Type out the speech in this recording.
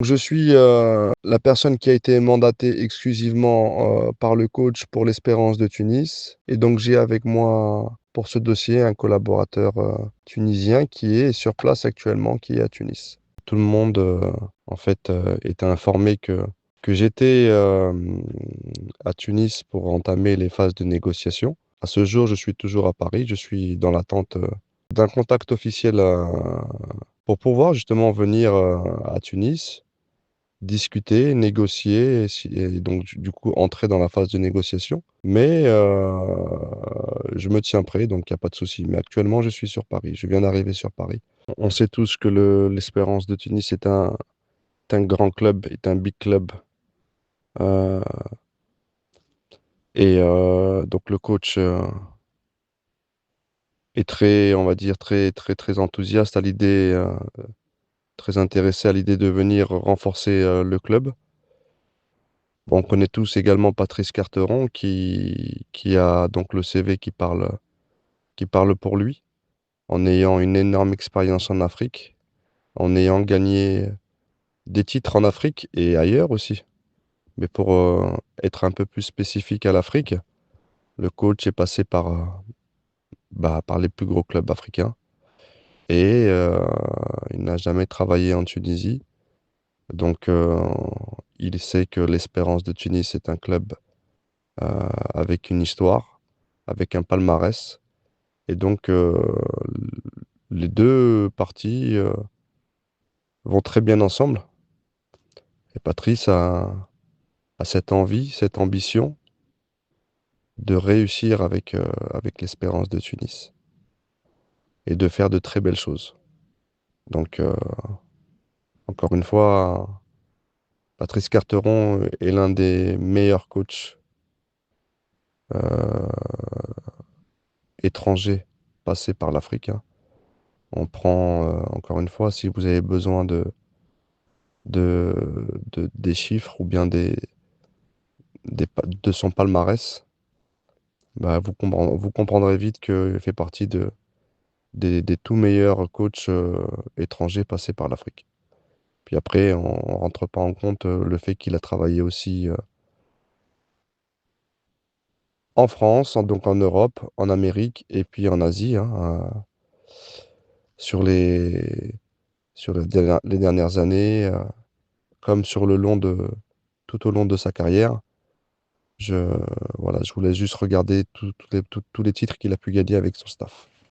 Je suis la personne qui a été mandatée exclusivement par le coach pour l'Espérance de Tunis. Et donc j'ai avec moi pour ce dossier un collaborateur tunisien qui est sur place actuellement, qui est à Tunis. Tout le monde en fait était informé que j'étais à Tunis pour entamer les phases de négociation. À ce jour, je suis toujours à Paris. Je suis dans l'attente d'un contact officiel pour pouvoir justement venir à Tunis discuter, négocier, et donc du coup entrer dans la phase de négociation. Mais je me tiens prêt, donc il n'y a pas de souci. Mais actuellement, je suis sur Paris. Je viens d'arriver sur Paris. On sait tous que l'Espérance de Tunis est un grand club, est un big club. Euh, donc le coach est très, on va dire, très, très, très enthousiaste à l'idée, très intéressé à l'idée de venir renforcer le club. Bon, on connaît tous également Patrice Carteron qui a donc le CV qui parle pour lui, en ayant une énorme expérience en Afrique, en ayant gagné des titres en Afrique et ailleurs aussi. Mais pour être un peu plus spécifique à l'Afrique, le coach est passé par les plus gros clubs africains et il n'a jamais travaillé en Tunisie. Donc il sait que l'Espérance de Tunis est un club avec une histoire, avec un palmarès. Et donc, les deux parties vont très bien ensemble. Et Patrice a cette envie, cette ambition de réussir avec l'Espérance de Tunis et de faire de très belles choses. Donc, encore une fois, Patrice Carteron est l'un des meilleurs coachs euh, étrangers passés par l'Afrique, hein. On prend, encore une fois, si vous avez besoin de, des chiffres ou bien de son palmarès, bah, vous comprendrez vite qu'il fait partie des tout meilleurs coachs étrangers passés par l'Afrique. Puis après, on ne rentre pas en compte le fait qu'il a travaillé aussi en France, donc en Europe, en Amérique et puis en Asie, hein, sur les dernières années, comme sur tout au long de sa carrière. Je, voilà, je voulais juste regarder tous les titres qu'il a pu gagner avec son staff.